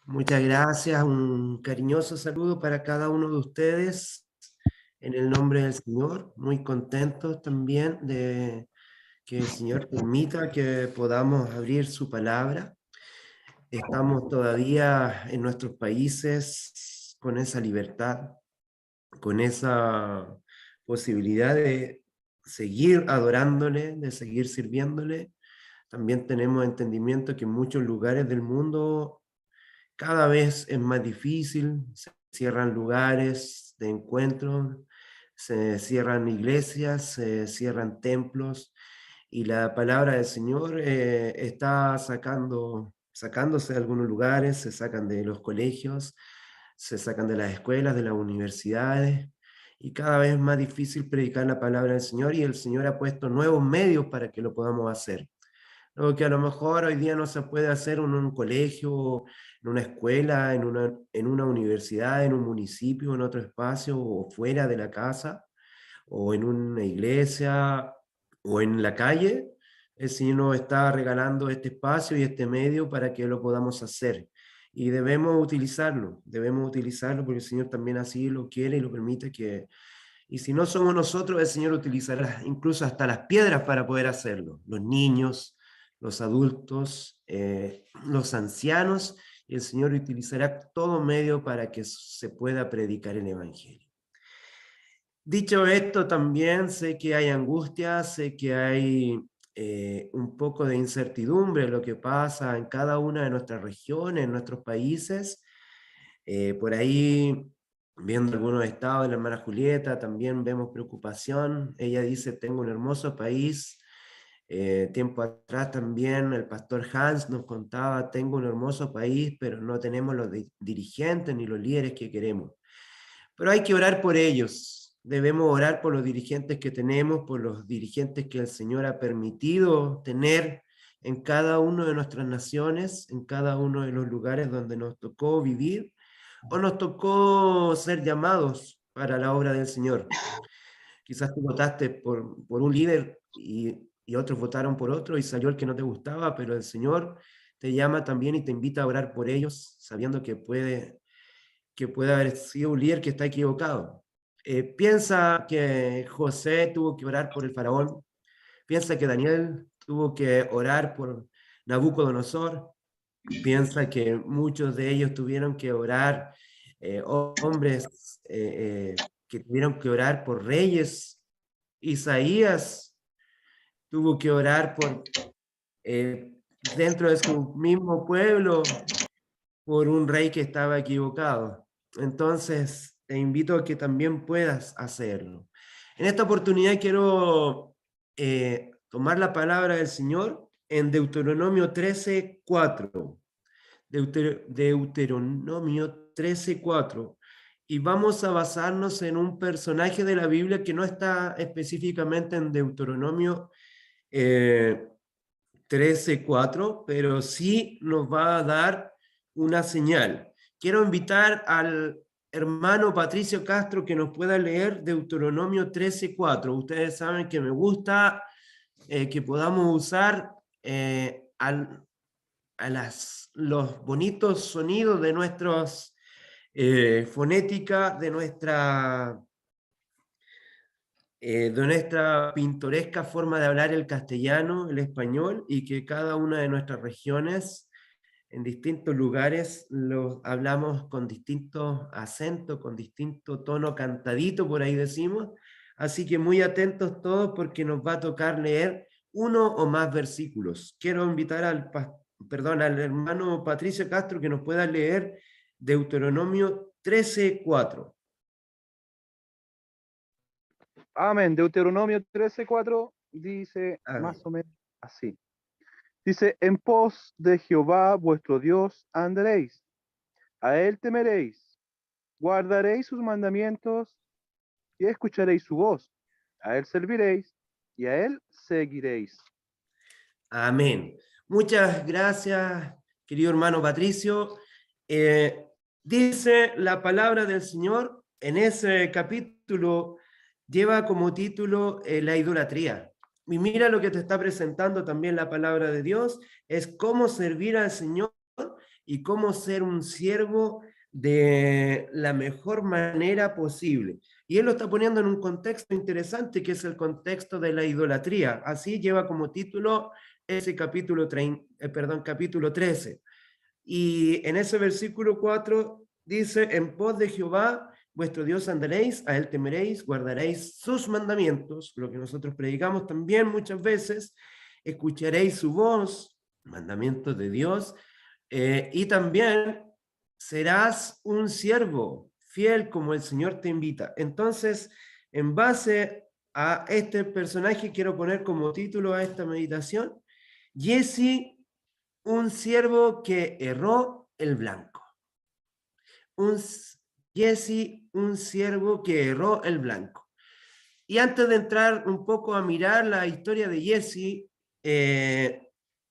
Muchas gracias, un cariñoso saludo para cada uno de ustedes en el nombre del Señor. Muy contentos también de que el Señor permita que podamos abrir su palabra. Estamos todavía en nuestros países con esa libertad, con esa posibilidad de seguir adorándole, de seguir sirviéndole. También tenemos entendimiento que en muchos lugares del mundo cada vez es más difícil, se cierran lugares de encuentro, se cierran iglesias, se cierran templos, y la palabra del Señor está sacándose de algunos lugares, se sacan de los colegios, se sacan de las escuelas, de las universidades, y cada vez es más difícil predicar la palabra del Señor, y el Señor ha puesto nuevos medios para que lo podamos hacer. Lo que a lo mejor hoy día no se puede hacer en un colegio, en una escuela, en una universidad, en un municipio, en otro espacio, o fuera de la casa, o en una iglesia, o en la calle. El Señor nos está regalando este espacio y este medio para que lo podamos hacer. Y debemos utilizarlo porque el Señor también así lo quiere y lo permite y si no somos nosotros, el Señor utilizará incluso hasta las piedras para poder hacerlo. Los niños, los adultos, los ancianos, y el Señor utilizará todo medio para que se pueda predicar el Evangelio. Dicho esto, también sé que hay angustia, sé que hay un poco de incertidumbre en lo que pasa en cada una de nuestras regiones, en nuestros países. Por ahí, viendo algunos estados de la hermana Julieta, también vemos preocupación. Ella dice, tengo un hermoso país. Tiempo atrás también el pastor Hans nos contaba, tengo un hermoso país, pero no tenemos los dirigentes ni los líderes que queremos. Pero hay que orar por ellos. Debemos orar por los dirigentes que tenemos, por los dirigentes que el Señor ha permitido tener en cada una de nuestras naciones, en cada uno de los lugares donde nos tocó vivir o nos tocó ser llamados para la obra del Señor. Quizás tú votaste por un líder y otros votaron por otro y salió el que no te gustaba, pero el Señor te llama también y te invita a orar por ellos, sabiendo que puede haber sido un líder que está equivocado. Piensa que José tuvo que orar por el faraón, piensa que Daniel tuvo que orar por Nabucodonosor, piensa que muchos de ellos tuvieron que orar, hombres que tuvieron que orar por reyes. Isaías tuvo que orar dentro de su mismo pueblo por un rey que estaba equivocado. Entonces, te invito a que también puedas hacerlo. En esta oportunidad quiero tomar la palabra del Señor en Deuteronomio 13:4. Deuteronomio 13:4. Y vamos a basarnos en un personaje de la Biblia que no está específicamente en Deuteronomio eh, 13:4, pero sí nos va a dar una señal. Quiero invitar al hermano Patricio Castro que nos pueda leer Deuteronomio 13:4. Ustedes saben que me gusta que podamos usar los bonitos sonidos de nuestros fonética, de nuestra pintoresca forma de hablar el castellano, el español, y que cada una de nuestras regiones, en distintos lugares, los hablamos con distintos acentos, con distinto tono cantadito, por ahí decimos. Así que muy atentos todos porque nos va a tocar leer uno o más versículos. Quiero invitar al hermano Patricio Castro que nos pueda leer Deuteronomio 13:4. Amén. Deuteronomio 13:4 dice Amén. más o menos así. Dice, en pos de Jehová vuestro Dios andaréis, a él temeréis, guardaréis sus mandamientos y escucharéis su voz, a él serviréis y a él seguiréis. Amén. Muchas gracias, querido hermano Patricio. Eh, Dice la palabra del Señor en ese capítulo, lleva como título la idolatría. Y mira lo que te está presentando también la palabra de Dios, es cómo servir al Señor y cómo ser un siervo de la mejor manera posible. Y él lo está poniendo en un contexto interesante, que es el contexto de la idolatría. Así lleva como título ese capítulo 13. Y en ese versículo 4 dice, en pos de Jehová, vuestro Dios andaréis, a él temeréis, guardaréis sus mandamientos, lo que nosotros predicamos también muchas veces, escucharéis su voz, mandamientos de Dios, y también serás un siervo fiel como el Señor te invita. Entonces, en base a este personaje, quiero poner como título a esta meditación, Jesse, un siervo que erró el blanco. Jesse, un siervo que erró el blanco. Y antes de entrar un poco a mirar la historia de Jesse,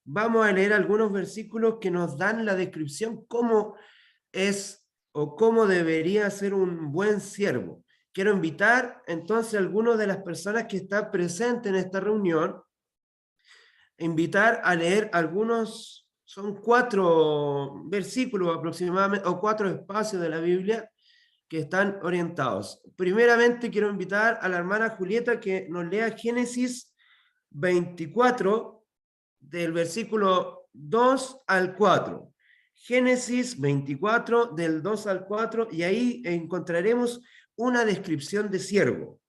vamos a leer algunos versículos que nos dan la descripción cómo es o cómo debería ser un buen siervo. Quiero invitar entonces a algunas de las personas que están presentes en esta reunión, invitar a leer algunos, son 4 versículos aproximadamente, o 4 espacios de la Biblia que están orientados. Primeramente quiero invitar a la hermana Julieta que nos lea Génesis 24, del versículo 2 al 4. Génesis 24, del 2 al 4, y ahí encontraremos una descripción de siervo.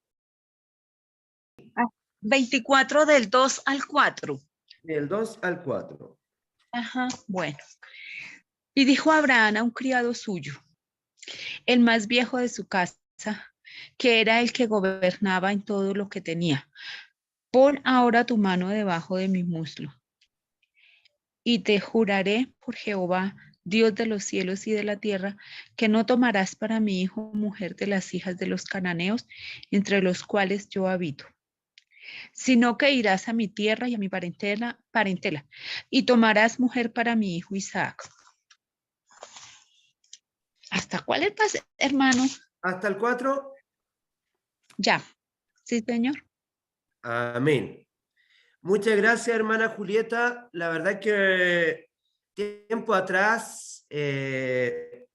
24 del 2 al 4. Del 2 al 4. Ajá, bueno. Y dijo Abraham a un criado suyo, el más viejo de su casa, que era el que gobernaba en todo lo que tenía: pon ahora tu mano debajo de mi muslo, y te juraré por Jehová, Dios de los cielos y de la tierra, que no tomarás para mi hijo mujer de las hijas de los cananeos, entre los cuales yo habito, sino que irás a mi tierra y a mi parentela, y tomarás mujer para mi hijo Isaac. ¿Hasta cuál estás, hermano? Hasta el 4. Ya. Sí, señor. Amén. Muchas gracias, hermana Julieta. La verdad que tiempo atrás el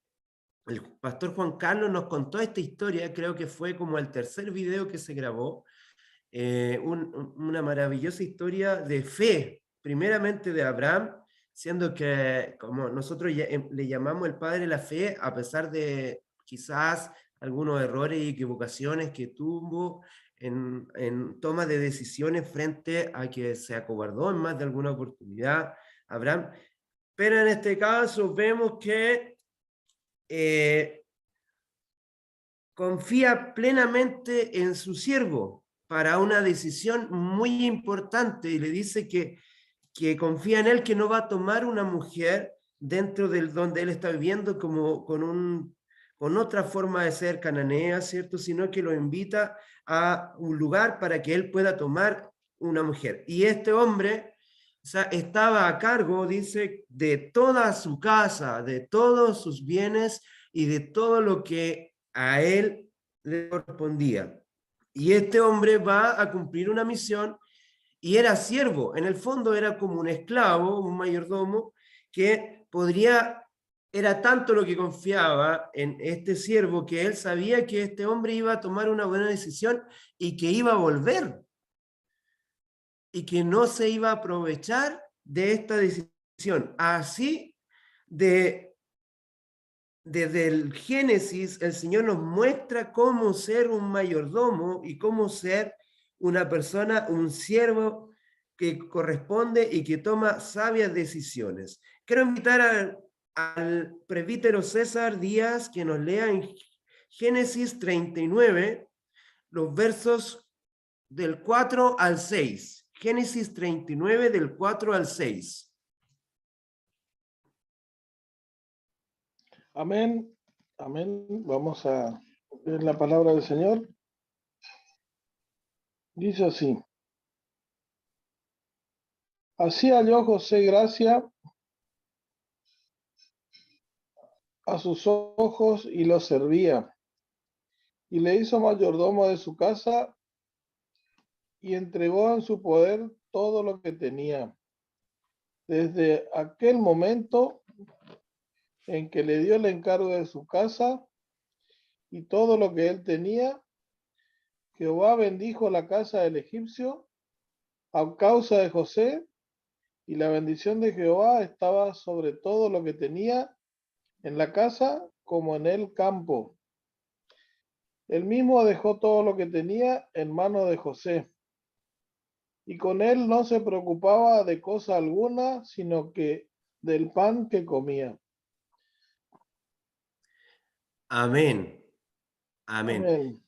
pastor Juan Carlos nos contó esta historia, creo que fue como el tercer video que se grabó, una maravillosa historia de fe, primeramente de Abraham, siendo que como nosotros le llamamos el padre de la fe, a pesar de quizás algunos errores y equivocaciones que tuvo en toma de decisiones frente a que se acobardó en más de alguna oportunidad Abraham, pero en este caso vemos que confía plenamente en su siervo para una decisión muy importante y le dice que confía en él, que no va a tomar una mujer dentro del donde él está viviendo como con otra forma de ser cananea, ¿cierto? Sino que lo invita a un lugar para que él pueda tomar una mujer. Y este hombre, o sea, estaba a cargo, dice, de toda su casa, de todos sus bienes y de todo lo que a él le correspondía. Y este hombre va a cumplir una misión y era siervo, en el fondo era como un esclavo, un mayordomo, que era tanto lo que confiaba en este siervo que él sabía que este hombre iba a tomar una buena decisión y que iba a volver y que no se iba a aprovechar de esta decisión. Así, desde el Génesis, el Señor nos muestra cómo ser un mayordomo y cómo ser una persona, un siervo que corresponde y que toma sabias decisiones. Quiero invitar al presbítero César Díaz que nos lea en Génesis 39, los versos del 4 al 6. Génesis 39, del 4 al 6. Amén, amén. Vamos a ver la palabra del Señor. Dice así: así halló José gracia a sus ojos y lo servía, y le hizo mayordomo de su casa y entregó en su poder todo lo que tenía. Desde aquel momento en que le dio el encargo de su casa y todo lo que él tenía, Jehová bendijo la casa del egipcio a causa de José, y la bendición de Jehová estaba sobre todo lo que tenía en la casa como en el campo. Él mismo dejó todo lo que tenía en manos de José, y con él no se preocupaba de cosa alguna, sino que del pan que comía. Amén. Amén. Amén.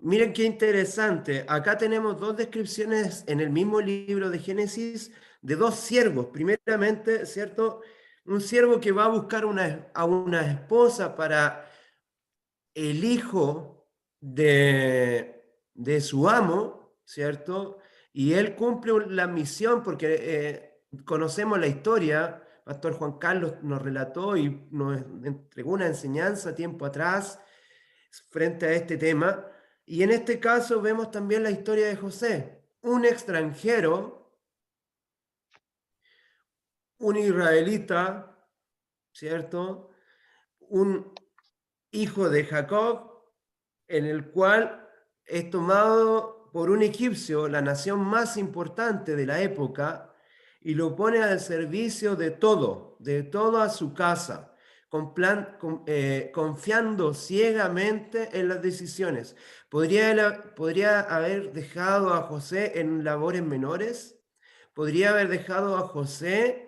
Miren qué interesante. Acá tenemos dos descripciones en el mismo libro de Génesis de dos siervos. Primeramente, ¿cierto? Un siervo que va a buscar a una esposa para el hijo de su amo, ¿cierto? Y él cumple la misión porque conocemos la historia. Pastor Juan Carlos nos relató y nos entregó una enseñanza tiempo atrás frente a este tema. Y en este caso vemos también la historia de José, un extranjero, un israelita, ¿cierto? Un hijo de Jacob, en el cual es tomado por un egipcio, la nación más importante de la época, y lo pone al servicio de toda su casa, confiando ciegamente en las decisiones. ¿Podría haber dejado a José en labores menores? ¿Podría haber dejado a José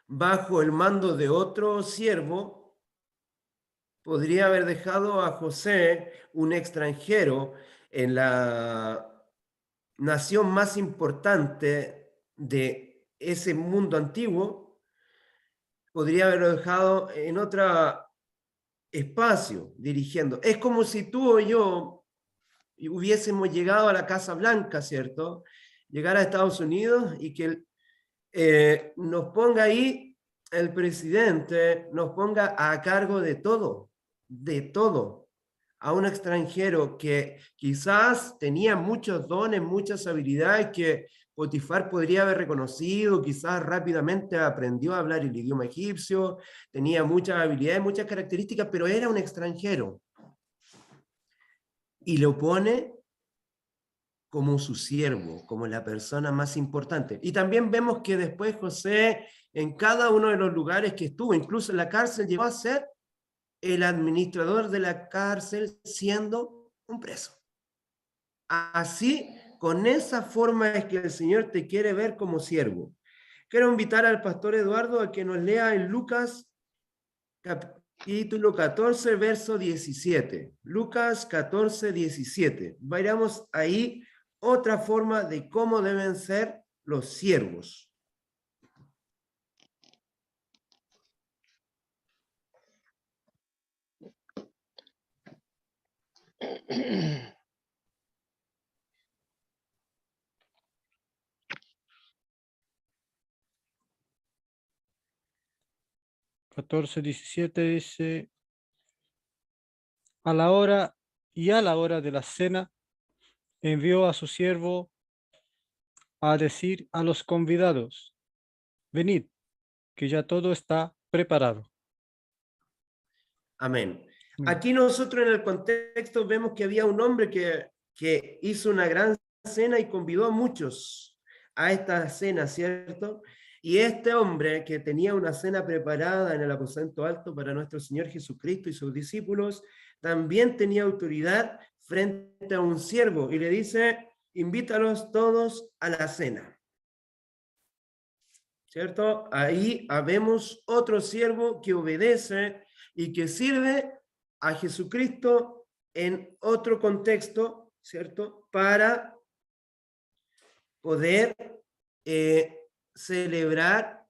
bajo el mando de otro siervo? ¿Podría haber dejado a José, un extranjero, en la nación más importante de ese mundo antiguo? ¿Podría haberlo dejado en otro espacio dirigiendo? Es como si tú o yo hubiésemos llegado a la Casa Blanca, ¿cierto? Llegar a Estados Unidos y que nos ponga ahí el presidente, nos ponga a cargo de todo, a un extranjero que quizás tenía muchos dones, muchas habilidades que Potifar podría haber reconocido, quizás rápidamente aprendió a hablar el idioma egipcio, tenía muchas habilidades, muchas características, pero era un extranjero. Y lo pone como su siervo, como la persona más importante. Y también vemos que después José, en cada uno de los lugares que estuvo, incluso en la cárcel, llegó a ser el administrador de la cárcel siendo un preso. Así, con esa forma es que el Señor te quiere ver como siervo. Quiero invitar al pastor Eduardo a que nos lea en Lucas capítulo 14, verso 17. Lucas 14, 17. Vayamos ahí otra forma de cómo deben ser los siervos. Catorce 17 dice, a la hora de la cena, envió a su siervo a decir a los convidados, venid, que ya todo está preparado. Amén. Aquí nosotros en el contexto vemos que había un hombre que hizo una gran cena y convidó a muchos a esta cena, ¿cierto? Y este hombre que tenía una cena preparada en el aposento alto para nuestro Señor Jesucristo y sus discípulos, también tenía autoridad frente a un siervo y le dice, invítalos todos a la cena. ¿Cierto? Ahí vemos otro siervo que obedece y que sirve a Jesucristo en otro contexto, ¿cierto? Para poder celebrar,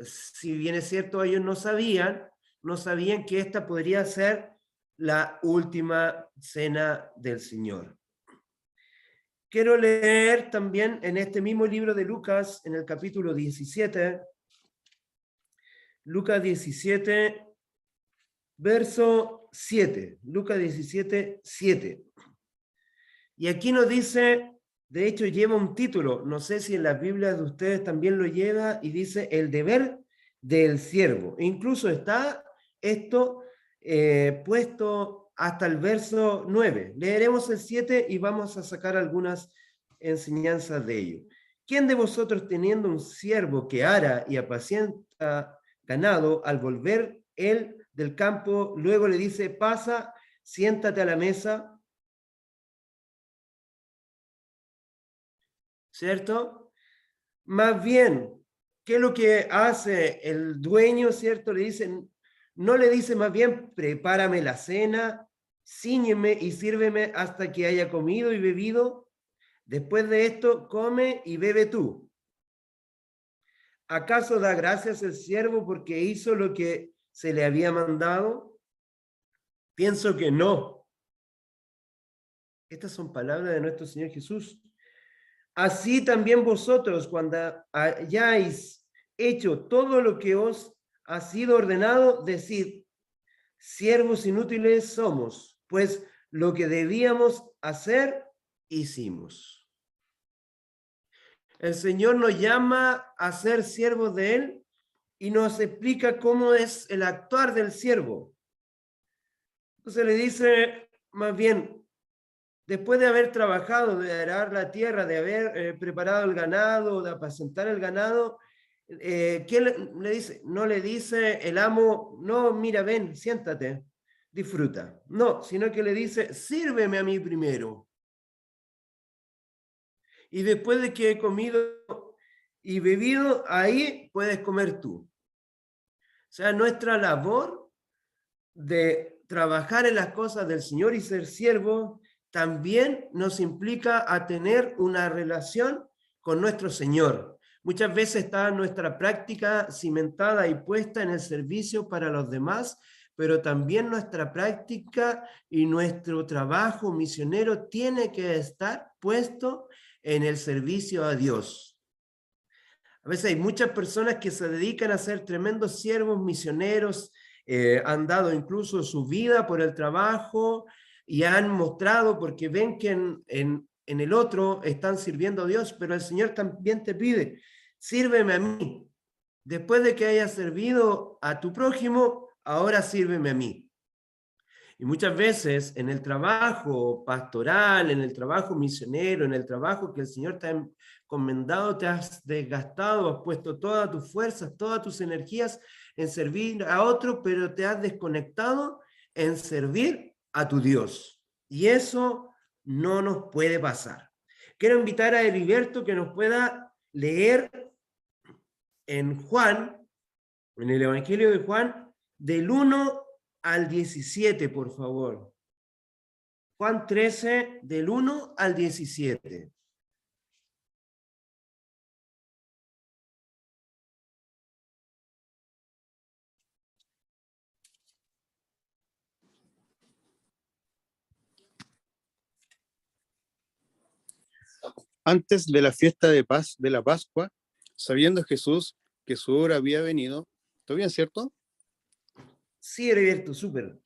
si bien es cierto, ellos no sabían que esta podría ser la última cena del Señor. Quiero leer también en este mismo libro de Lucas, en el capítulo 17, Lucas 17, verso 7, Lucas 17, 7. Y aquí nos dice, de hecho lleva un título, no sé si en las Biblias de ustedes también lo lleva, y dice, el deber del siervo. Incluso está esto puesto hasta el verso 9. Leeremos el 7 y vamos a sacar algunas enseñanzas de ello. ¿Quién de vosotros, teniendo un siervo que ara y apacienta ganado, al volver él del campo, luego le dice, pasa, siéntate a la mesa? ¿Cierto? Más bien, ¿qué es lo que hace el dueño, cierto? Le dicen, no le dice más bien, prepárame la cena, cíñeme y sírveme hasta que haya comido y bebido. Después de esto, come y bebe tú. ¿Acaso da gracias el siervo porque hizo lo que se le había mandado? Pienso que no. Estas son palabras de nuestro Señor Jesús. Así también vosotros, cuando hayáis hecho todo lo que os ha sido ordenado, decid, siervos inútiles somos, pues lo que debíamos hacer, hicimos. El Señor nos llama a ser siervos de Él y nos explica cómo es el actuar del siervo. Entonces le dice, más bien, después de haber trabajado, de arar la tierra, de haber preparado el ganado, de apacentar el ganado, ¿qué le dice? No le dice el amo, no, mira, ven, siéntate, disfruta. No, sino que le dice, sírveme a mí primero. Y después de que he comido y bebido, ahí puedes comer tú. O sea, nuestra labor de trabajar en las cosas del Señor y ser siervo también nos implica a tener una relación con nuestro Señor. Muchas veces está nuestra práctica cimentada y puesta en el servicio para los demás, pero también nuestra práctica y nuestro trabajo misionero tiene que estar puesto en el servicio a Dios. A veces hay muchas personas que se dedican a ser tremendos siervos misioneros, han dado incluso su vida por el trabajo y han mostrado porque ven que en el otro están sirviendo a Dios, pero el Señor también te pide, sírveme a mí. Después de que hayas servido a tu prójimo, ahora sírveme a mí. Y muchas veces en el trabajo pastoral, en el trabajo misionero, en el trabajo que el Señor te ha encomendado, te has desgastado, has puesto todas tus fuerzas, todas tus energías en servir a otro, pero te has desconectado en servir a tu Dios. Y eso no nos puede pasar. Quiero invitar a Heriberto que nos pueda leer en Juan, en el Evangelio de Juan, del 1 al 17, por favor. Juan 13, del 1 al 17. Antes de la fiesta de la Pascua, sabiendo Jesús que su hora había venido, ¿todo bien, cierto? Sí, Heriberto, súper.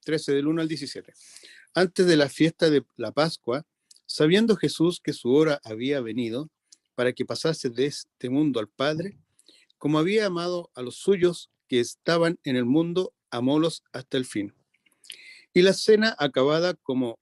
13 del 1 al 17. Antes de la fiesta de la Pascua, sabiendo Jesús que su hora había venido para que pasase de este mundo al Padre, como había amado a los suyos que estaban en el mundo, amólos hasta el fin. Y la cena acabada, como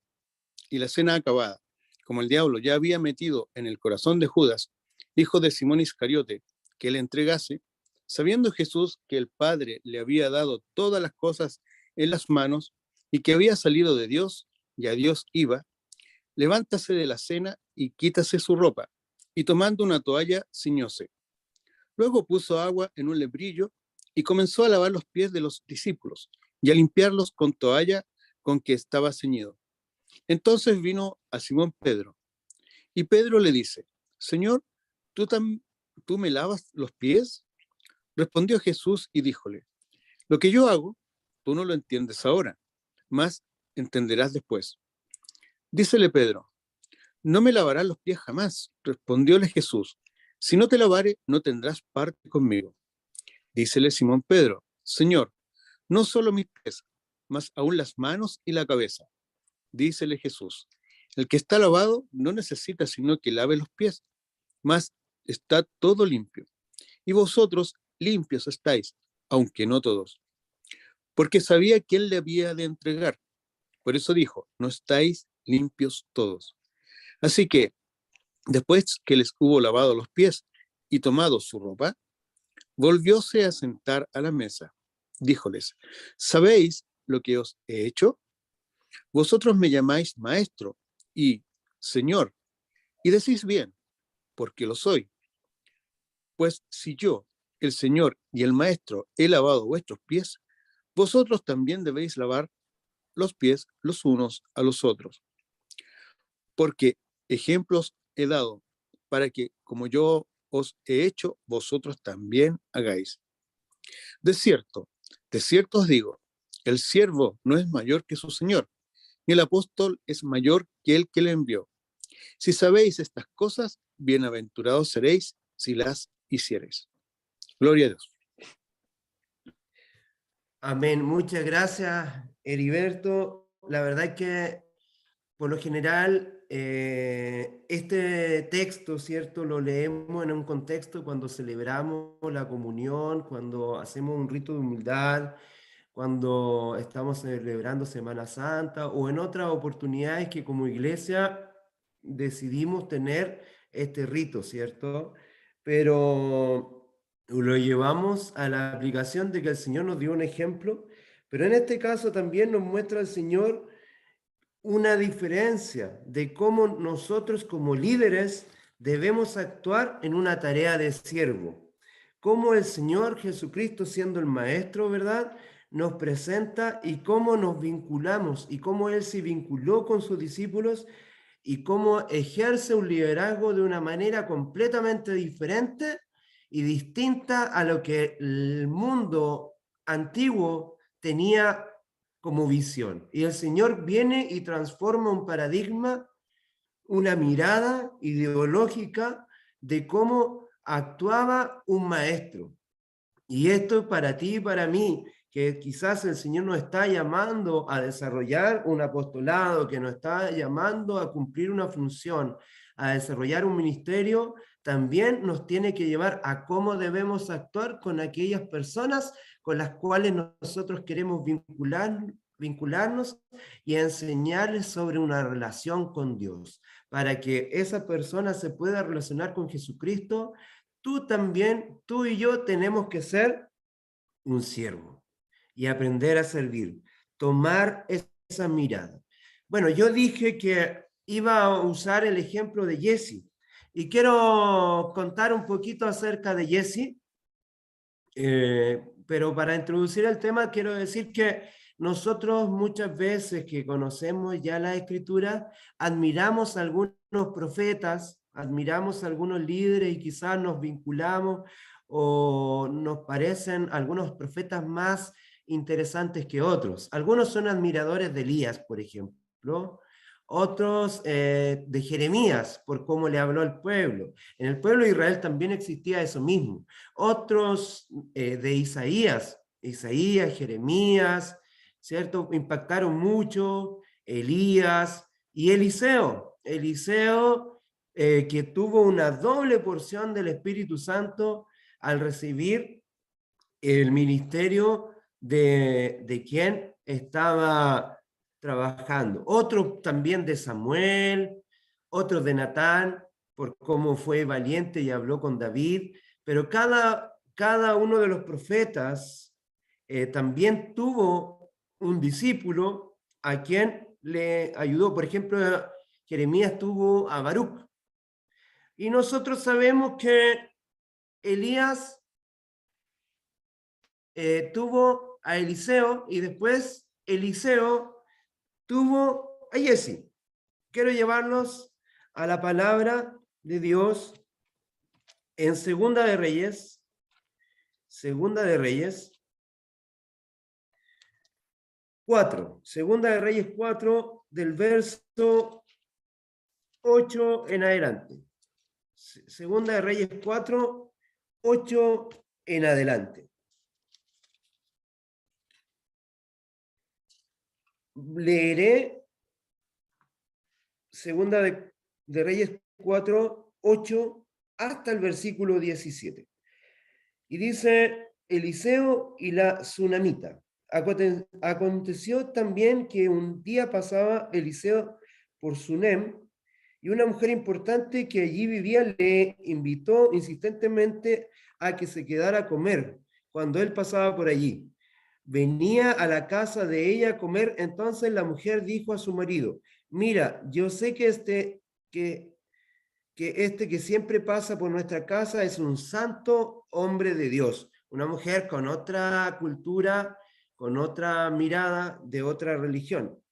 el diablo ya había metido en el corazón de Judas, hijo de Simón Iscariote, que le entregase, sabiendo Jesús que el Padre le había dado todas las cosas en las manos y que había salido de Dios y a Dios iba, levántase de la cena y quítase su ropa, y tomando una toalla ciñóse. Luego puso agua en un lebrillo y comenzó a lavar los pies de los discípulos y a limpiarlos con toalla con que estaba ceñido. Entonces vino a Simón Pedro, y Pedro le dice, Señor, ¿tú me lavas los pies? Respondió Jesús y díjole, lo que yo hago, tú no lo entiendes ahora, mas entenderás después. Dícele Pedro, no me lavarás los pies jamás. Respondióle Jesús, si no te lavare, no tendrás parte conmigo. Dícele Simón Pedro, Señor, no solo mis pies, mas aún las manos y la cabeza. Dícele Jesús, el que está lavado no necesita sino que lave los pies, mas está todo limpio. Y vosotros limpios estáis, aunque no todos. Porque sabía que él le había de entregar. Por eso dijo, no estáis limpios todos. Así que, después que les hubo lavado los pies y tomado su ropa, volvióse a sentar a la mesa. Díjoles, ¿sabéis lo que os he hecho? Vosotros me llamáis maestro y señor, y decís bien, porque lo soy. Pues si yo, el Señor y el Maestro, he lavado vuestros pies, vosotros también debéis lavar los pies los unos a los otros. Porque ejemplos he dado para que, como yo os he hecho, vosotros también hagáis. De cierto os digo, el siervo no es mayor que su Señor, ni el apóstol es mayor que el que le envió. Si sabéis estas cosas, bienaventurados seréis si las hiciereis. Gloria a Dios. Amén. Muchas gracias, Heriberto. La verdad es que, por lo general, este texto, ¿cierto? Lo leemos en un contexto cuando celebramos la comunión, cuando hacemos un rito de humildad, cuando estamos celebrando Semana Santa o en otras oportunidades que como iglesia decidimos tener este rito, ¿cierto? Pero lo llevamos a la aplicación de que el Señor nos dio un ejemplo, pero en este caso también nos muestra el Señor una diferencia de cómo nosotros como líderes debemos actuar en una tarea de siervo. Cómo el Señor Jesucristo, siendo el Maestro, ¿verdad?, nos presenta y cómo nos vinculamos y cómo Él se vinculó con sus discípulos y cómo ejerce un liderazgo de una manera completamente diferente y distinta a lo que el mundo antiguo tenía como visión. Y el Señor viene y transforma un paradigma, una mirada ideológica de cómo actuaba un maestro. Y esto para ti y para mí, que quizás el Señor nos está llamando a desarrollar un apostolado, que nos está llamando a cumplir una función, a desarrollar un ministerio, también nos tiene que llevar a cómo debemos actuar con aquellas personas con las cuales nosotros queremos vincularnos y enseñarles sobre una relación con Dios, para que esa persona se pueda relacionar con Jesucristo. Tú también, tú y yo tenemos que ser un siervo y aprender a servir, tomar esa mirada. Bueno, yo dije que iba a usar el ejemplo de Jesse y quiero contar un poquito acerca de Jesse, pero para introducir el tema quiero decir que nosotros muchas veces que conocemos ya la Escritura, admiramos a algunos profetas, admiramos a algunos líderes y quizás nos vinculamos o nos parecen algunos profetas más interesantes que otros. Algunos son admiradores de Elías, por ejemplo, otros de Jeremías, por cómo le habló al pueblo. En el pueblo de Israel también existía eso mismo. Otros de Isaías, Jeremías, ¿cierto? Impactaron mucho, Elías y Eliseo. Eliseo, que tuvo una doble porción del Espíritu Santo al recibir el ministerio de quien estaba trabajando. Otros también de Samuel, otros de Natán, por cómo fue valiente y habló con David, pero cada uno de los profetas también tuvo un discípulo a quien le ayudó. Por ejemplo, Jeremías tuvo a Baruch. Y nosotros sabemos que Elías tuvo a Eliseo y después Eliseo tuvo a Jesse. Quiero llevarlos a la palabra de Dios en Segunda de Reyes 4, Segunda de Reyes 4, del verso 8 en adelante. Segunda de Reyes 4, 8 en adelante. Leeré Segunda de Reyes 4, 8 hasta el versículo 17. Y dice Eliseo y la tsunamita. Aconteció también que un día pasaba Eliseo por Sunem, y una mujer importante que allí vivía le invitó insistentemente a que se quedara a comer cuando él pasaba por allí. Venía a la casa de ella a comer, entonces la mujer dijo a su marido: mira, yo sé que este que siempre pasa por nuestra casa es un santo hombre de Dios, una mujer con otra cultura, con otra mirada, de otra religión.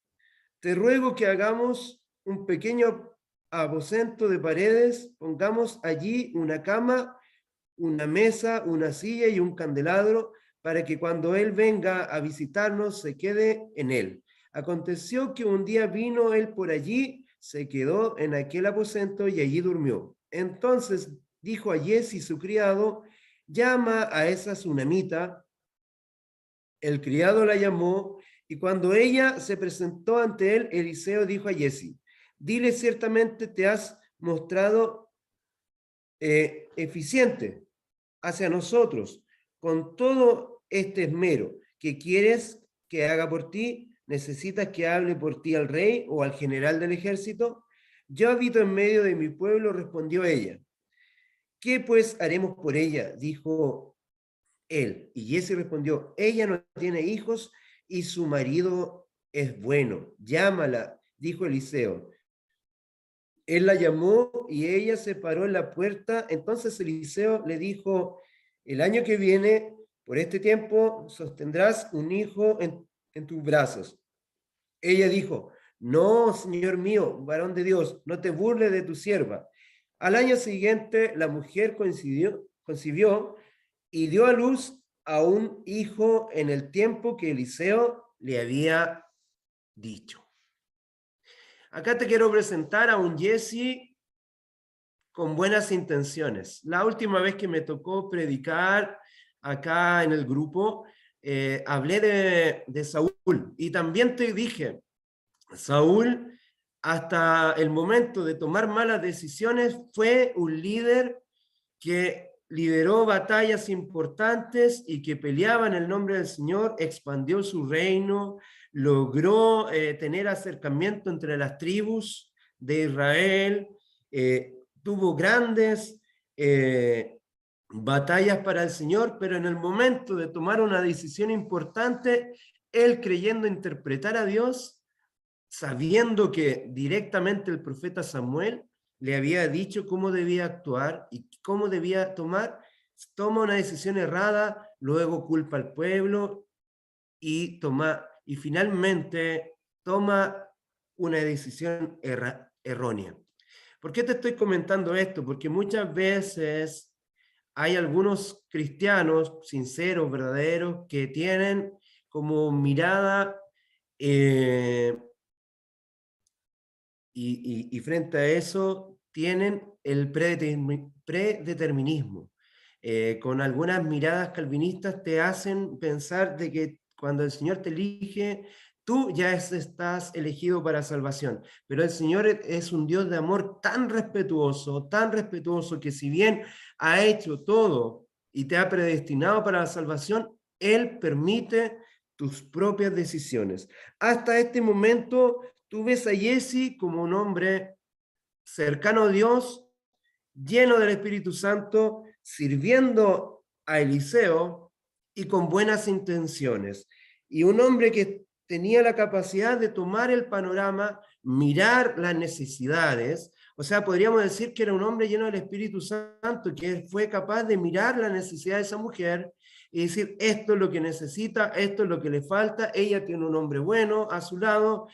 Te ruego que hagamos un pequeño aposento de paredes, pongamos allí una cama, una mesa, una silla y un candelabro, para que cuando él venga a visitarnos se quede en él. Aconteció que un día vino él por allí, se quedó en aquel aposento y allí durmió. Entonces dijo a Giezi su criado: llama a esa tsunamita. El criado la llamó, y cuando ella se presentó ante él, Eliseo dijo a Giezi: dile, ciertamente te has mostrado eficiente hacia nosotros con todo este esmero. ¿Qué quieres que haga por ti? ¿Necesitas que hable por ti al rey o al general del ejército? Yo habito en medio de mi pueblo, respondió ella. ¿Qué pues haremos por ella?, dijo él. Y Giezi respondió: ella no tiene hijos y su marido es bueno. Llámala, dijo Eliseo. Él la llamó y ella se paró en la puerta. Entonces Eliseo le dijo: el año que viene, por este tiempo, sostendrás un hijo en tus brazos. Ella dijo: no, señor mío, varón de Dios, no te burles de tu sierva. Al año siguiente, la mujer concibió y dio a luz a un hijo en el tiempo que Eliseo le había dicho. Acá te quiero presentar a un Giezi con buenas intenciones. La última vez que me tocó predicar acá en el grupo, hablé de Saúl, y también te dije: Saúl, hasta el momento de tomar malas decisiones, fue un líder que lideró batallas importantes y que peleaba en el nombre del Señor, expandió su reino, logró tener acercamiento entre las tribus de Israel, tuvo grandes batallas para el Señor, pero en el momento de tomar una decisión importante, él, creyendo interpretar a Dios, sabiendo que directamente el profeta Samuel le había dicho cómo debía actuar y cómo debía toma una decisión errada, luego culpa al pueblo y finalmente toma una decisión errónea. ¿Por qué te estoy comentando esto? Porque muchas veces hay algunos cristianos sinceros, verdaderos, que tienen como mirada y frente a eso tienen el predeterminismo. Con algunas miradas calvinistas te hacen pensar de que cuando el Señor te elige, tú ya estás elegido para salvación. Pero el Señor es un Dios de amor tan respetuoso, que si bien ha hecho todo y te ha predestinado para la salvación, Él permite tus propias decisiones. Hasta este momento, tú ves a Giezi como un hombre cercano a Dios, lleno del Espíritu Santo, sirviendo a Eliseo y con buenas intenciones. Y un hombre que tenía la capacidad de tomar el panorama, mirar las necesidades. O sea, podríamos decir que era un hombre lleno del Espíritu Santo, que fue capaz de mirar la necesidad de esa mujer y decir: esto es lo que necesita, esto es lo que le falta, ella tiene un hombre bueno a su lado,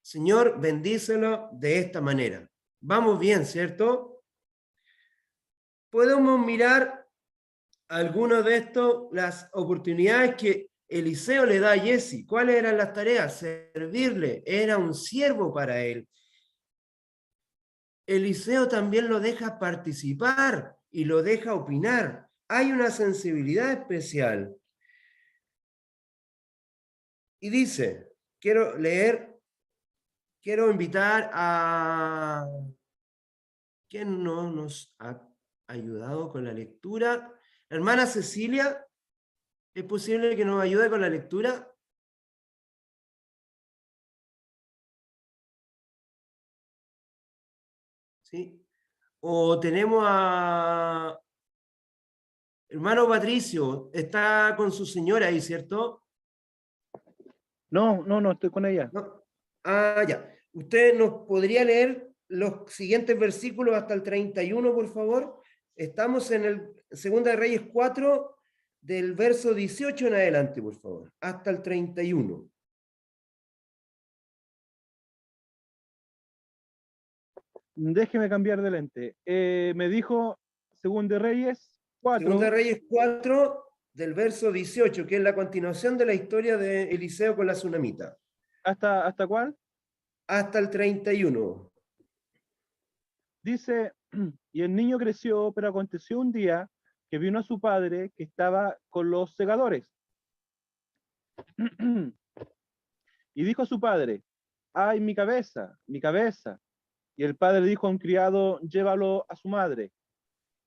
Señor, bendícelo de esta manera. Vamos bien, ¿cierto? Podemos mirar algunas de estos, las oportunidades que Eliseo le da a Giezi. ¿Cuáles eran las tareas? Servirle, era un siervo para él. Eliseo también lo deja participar y lo deja opinar. Hay una sensibilidad especial. Y dice, quiero invitar a quien no nos ha ayudado con la lectura, Hermana Cecilia, ¿es posible que nos ayude con la lectura? ¿Sí? O tenemos a hermano Patricio, está con su señora ahí, ¿cierto? No, estoy con ella. ¿No? Ah, ya. ¿Usted nos podría leer los siguientes versículos hasta el 31, por favor? Estamos en el Segunda de Reyes 4, del verso 18 en adelante, por favor, hasta el 31. Déjeme cambiar de lente. Me dijo, según de Reyes 4, Segunda de Reyes 4, del verso 18, que es la continuación de la historia de Eliseo con la tsunamita. ¿hasta cuál? Hasta el 31. Dice, y el niño creció, pero aconteció un día que vino a su padre que estaba con los segadores. Y dijo a su padre, ay, mi cabeza, mi cabeza. Y el padre dijo a un criado, llévalo a su madre.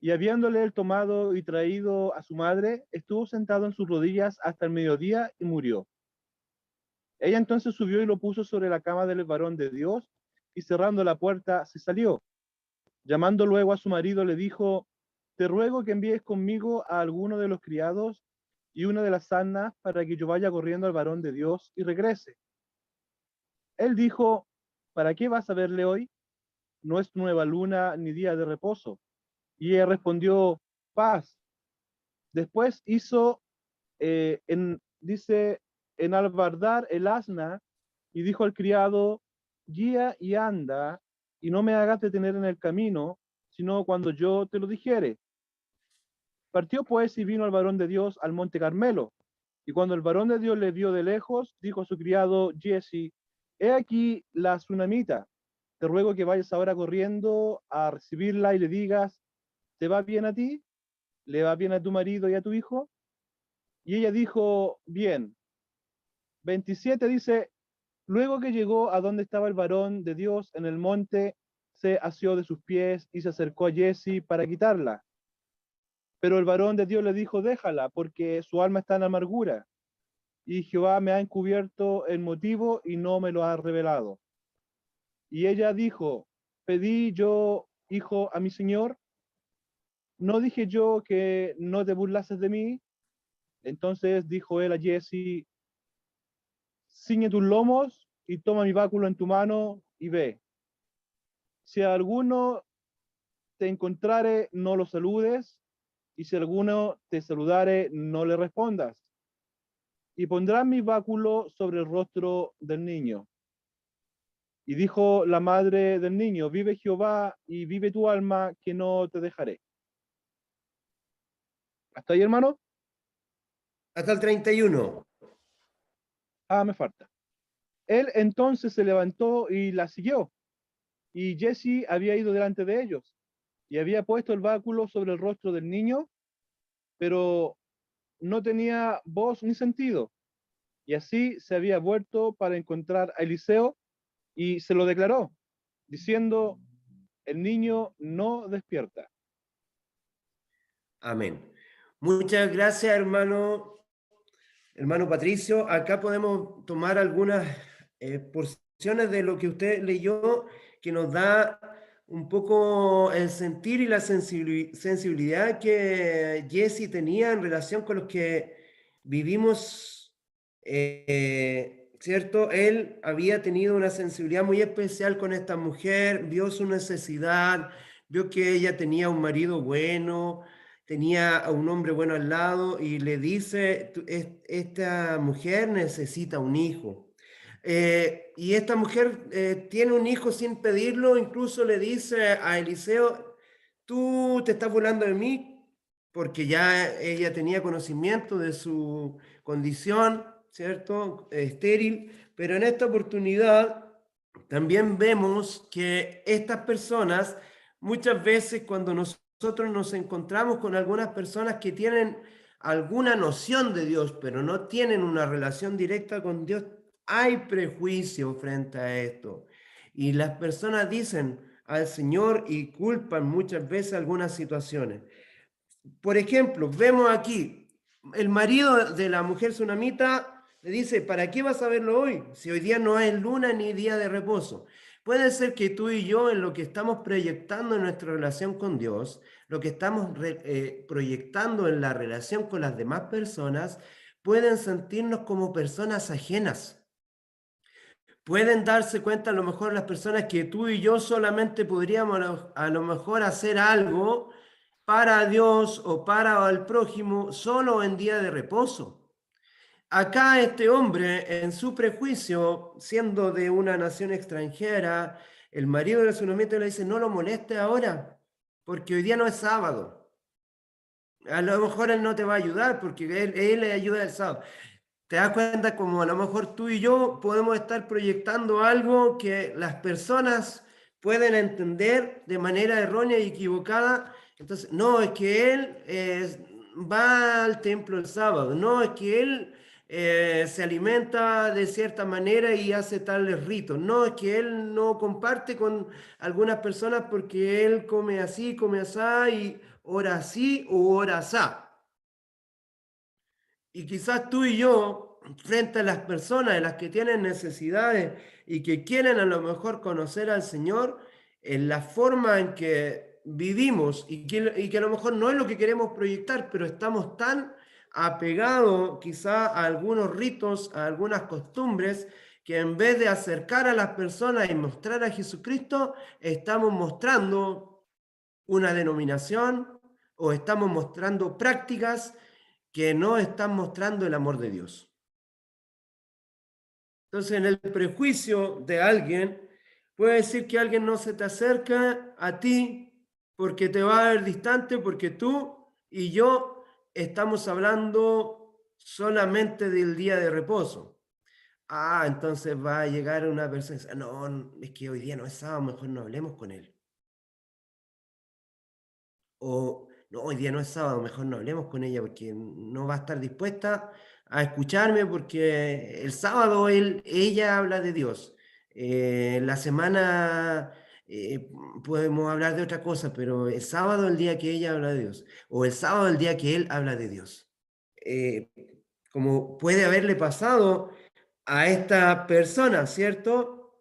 Y habiéndole él tomado y traído a su madre, estuvo sentado en sus rodillas hasta el mediodía y murió. Ella entonces subió y lo puso sobre la cama del varón de Dios, y cerrando la puerta se salió. Llamando luego a su marido, le dijo, te ruego que envíes conmigo a alguno de los criados y una de las asnas para que yo vaya corriendo al varón de Dios y regrese. Él dijo, ¿para qué vas a verle hoy? No es nueva luna ni día de reposo. Y ella respondió, paz. Después hizo, dice, enalbardar el asna y dijo al criado, guía y anda, y no me hagas detener en el camino, sino cuando yo te lo dijere. Partió pues y vino al varón de Dios al monte Carmelo. Y cuando el varón de Dios le vio de lejos, dijo a su criado Giezi, he aquí la tsunamita. Te ruego que vayas ahora corriendo a recibirla y le digas, ¿te va bien a ti? ¿Le va bien a tu marido y a tu hijo? Y ella dijo, bien. 27 dice, luego que llegó a donde estaba el varón de Dios en el monte, se asió de sus pies y se acercó a Giezi para quitarla. Pero el varón de Dios le dijo, déjala, porque su alma está en amargura. Y Jehová me ha encubierto el motivo y no me lo ha revelado. Y ella dijo, pedí yo, hijo, a mi señor. ¿No dije yo que no te burlases de mí? Entonces dijo él a Giezi, ciñe tus lomos y toma mi báculo en tu mano y ve. Si alguno te encontrare, no lo saludes, y si alguno te saludare, no le respondas. Y pondrán mi báculo sobre el rostro del niño. Y dijo la madre del niño, vive Jehová y vive tu alma, que no te dejaré. ¿Hasta ahí, hermano? Hasta el 31. Ah, me falta. Él entonces se levantó y la siguió. Y Giezi había ido delante de ellos y había puesto el báculo sobre el rostro del niño, pero no tenía voz ni sentido. Y así se había vuelto para encontrar a Eliseo y se lo declaró, diciendo, el niño no despierta. Amén. Muchas gracias, hermano Patricio. Acá podemos tomar algunas porciones de lo que usted leyó, que nos da un poco el sentir y la sensibilidad que Giezi tenía en relación con los que vivimos, ¿cierto? Él había tenido una sensibilidad muy especial con esta mujer, vio su necesidad, vio que ella tenía un marido bueno, tenía a un hombre bueno al lado y le dice, esta mujer necesita un hijo. Y esta mujer tiene un hijo sin pedirlo, incluso le dice a Eliseo, tú te estás burlando de mí, porque ya ella tenía conocimiento de su condición, ¿cierto? Estéril, pero en esta oportunidad también vemos que estas personas, muchas veces cuando nosotros nos encontramos con algunas personas que tienen alguna noción de Dios, pero no tienen una relación directa con Dios, hay prejuicio frente a esto. Y las personas dicen al Señor y culpan muchas veces algunas situaciones. por ejemplo, vemos aquí, el marido de la mujer sunamita le dice, ¿para qué vas a verlo hoy? Si hoy día no es luna ni día de reposo. Puede ser que tú y yo, en lo que estamos proyectando en nuestra relación con Dios, lo que estamos proyectando en la relación con las demás personas, pueden sentirnos como personas ajenas. Pueden darse cuenta a lo mejor las personas que tú y yo solamente podríamos a lo mejor hacer algo para Dios o para el prójimo solo en día de reposo. Acá este hombre, en su prejuicio, siendo de una nación extranjera, el marido de su novia le dice, no lo moleste ahora, porque hoy día no es sábado. A lo mejor él no te va a ayudar, porque él le ayuda el sábado. Te das cuenta como a lo mejor tú y yo podemos estar proyectando algo que las personas pueden entender de manera errónea y equivocada. Entonces, no, es que él va al templo el sábado, no, es que él se alimenta de cierta manera y hace tales ritos, no, es que él no comparte con algunas personas porque él come así, come asá y ora así o ora asá. Y quizás tú y yo, frente a las personas, de las que tienen necesidades y que quieren a lo mejor conocer al Señor, en la forma en que vivimos y que a lo mejor no es lo que queremos proyectar, pero estamos tan apegados quizá a algunos ritos, a algunas costumbres, que en vez de acercar a las personas y mostrar a Jesucristo, estamos mostrando una denominación o estamos mostrando prácticas que no están mostrando el amor de Dios. Entonces, en el prejuicio de alguien, puede decir que alguien no se te acerca a ti porque te va a ver distante, porque tú y yo estamos hablando solamente del día de reposo. Ah, entonces va a llegar una persona y dice, no, es que hoy día no es sábado, mejor no hablemos con él. O no, hoy día no es sábado, mejor no hablemos con ella porque no va a estar dispuesta a escucharme porque el sábado ella habla de Dios. La semana podemos hablar de otra cosa, pero el sábado el día que ella habla de Dios, o el sábado el día que él habla de Dios. Eh, Como puede haberle pasado a esta persona, ¿cierto?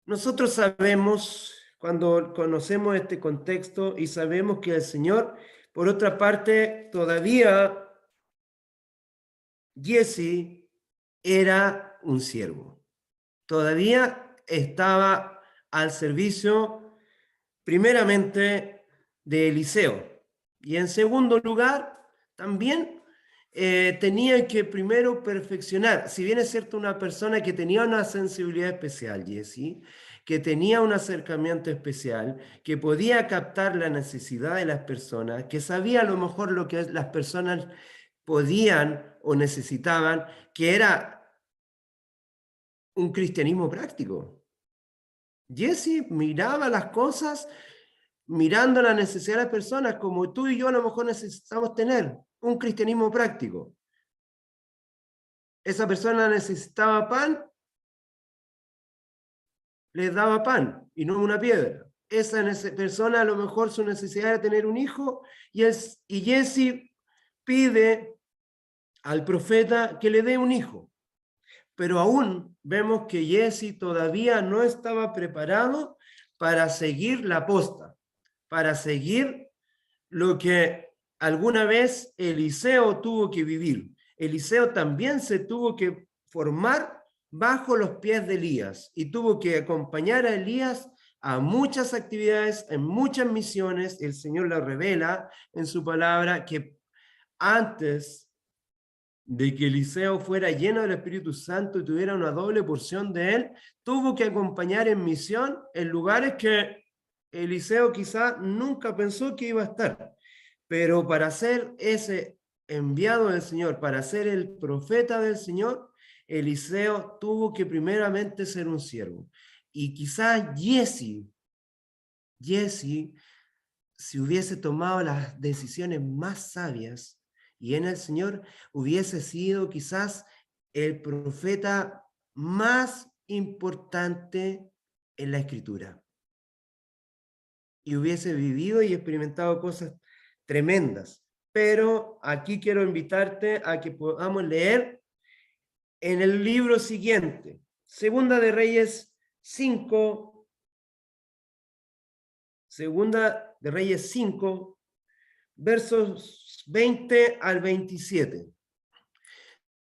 Nosotros sabemos, cuando conocemos este contexto y sabemos que el Señor, por otra parte, todavía Jesse era un siervo. Todavía estaba al servicio, primeramente, de Eliseo. Y en segundo lugar, también tenía que primero perfeccionar. Si bien es cierto, una persona que tenía una sensibilidad especial, Jesse, que tenía un acercamiento especial, que podía captar la necesidad de las personas, que sabía a lo mejor lo que las personas podían o necesitaban, que era un cristianismo práctico. Jesse miraba las cosas mirando la necesidad de las personas, como tú y yo a lo mejor necesitamos tener un cristianismo práctico. Esa persona necesitaba pan, les daba pan y no una piedra. Esa persona a lo mejor su necesidad era tener un hijo y Jesse pide al profeta que le dé un hijo. Pero aún vemos que Jesse todavía no estaba preparado para seguir la posta, para seguir lo que alguna vez Eliseo tuvo que vivir. Eliseo también se tuvo que formar bajo los pies de Elías y tuvo que acompañar a Elías a muchas actividades, en muchas misiones. El Señor le revela en su palabra que antes de que Eliseo fuera lleno del Espíritu Santo y tuviera una doble porción de él, tuvo que acompañar en misión en lugares que Eliseo quizá nunca pensó que iba a estar. Pero para ser ese enviado del Señor, para ser el profeta del Señor, Eliseo tuvo que primeramente ser un siervo. Y quizá Jesse, si hubiese tomado las decisiones más sabias y en el Señor, hubiese sido quizás el profeta más importante en la Escritura. y hubiese vivido y experimentado cosas tremendas. Pero aquí quiero invitarte a que podamos leer en el libro siguiente, Segunda de Reyes 5, Segunda de Reyes 5, versos 20 al 27.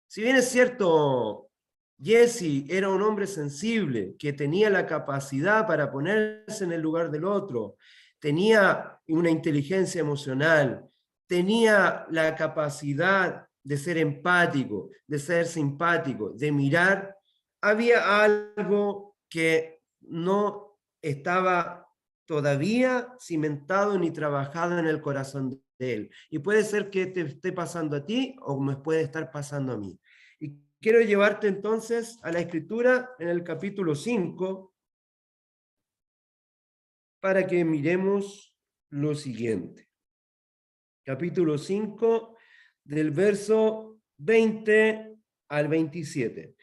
Si bien es cierto, Jesse era un hombre sensible, que tenía la capacidad para ponerse en el lugar del otro, tenía una inteligencia emocional, tenía la capacidad de ser empático, de ser simpático, de mirar, había algo que no estaba todavía cimentado ni trabajado en el corazón de él. Y puede ser que te esté pasando a ti o me puede estar pasando a mí. Y quiero llevarte entonces a la escritura en el capítulo 5 para que miremos lo siguiente. Capítulo 5 del verso 20 al 27.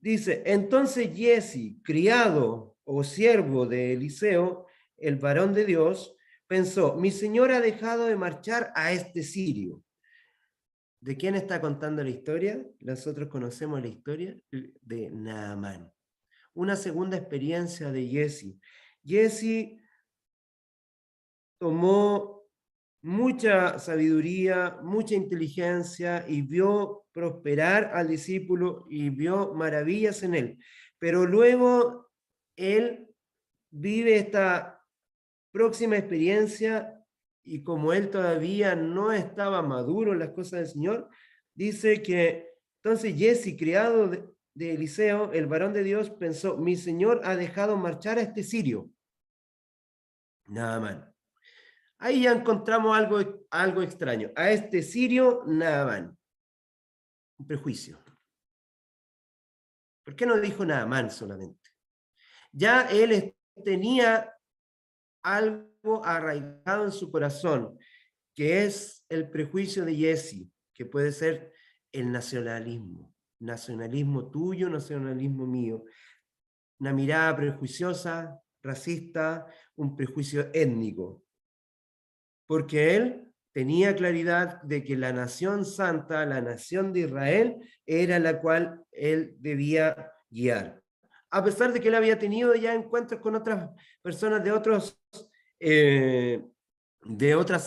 Dice, entonces Jesse, criado o siervo de Eliseo, el varón de Dios, pensó, mi señor ha dejado de marchar a este sirio. ¿De quién está contando la historia? Nosotros conocemos la historia de Naamán. Una segunda experiencia de Jesse. Jesse tomó mucha sabiduría, mucha inteligencia y vio prosperar al discípulo y vio maravillas en él. Pero luego él vive esta próxima experiencia y como él todavía no estaba maduro en las cosas del Señor, dice que entonces Jesse, criado de Eliseo, el varón de Dios, pensó, mi Señor ha dejado marchar a este sirio. Naamán. Ahí ya encontramos algo extraño. A este sirio, Naamán. Un prejuicio. ¿Por qué no dijo Naamán solamente? Ya él tenía algo arraigado en su corazón, que es el prejuicio de Jesse, que puede ser el nacionalismo. Nacionalismo tuyo, nacionalismo mío. Una mirada prejuiciosa, racista, un prejuicio étnico. Porque él tenía claridad de que la nación santa, la nación de Israel, era la cual él debía guiar. A pesar de que él había tenido ya encuentros con otras personas de otras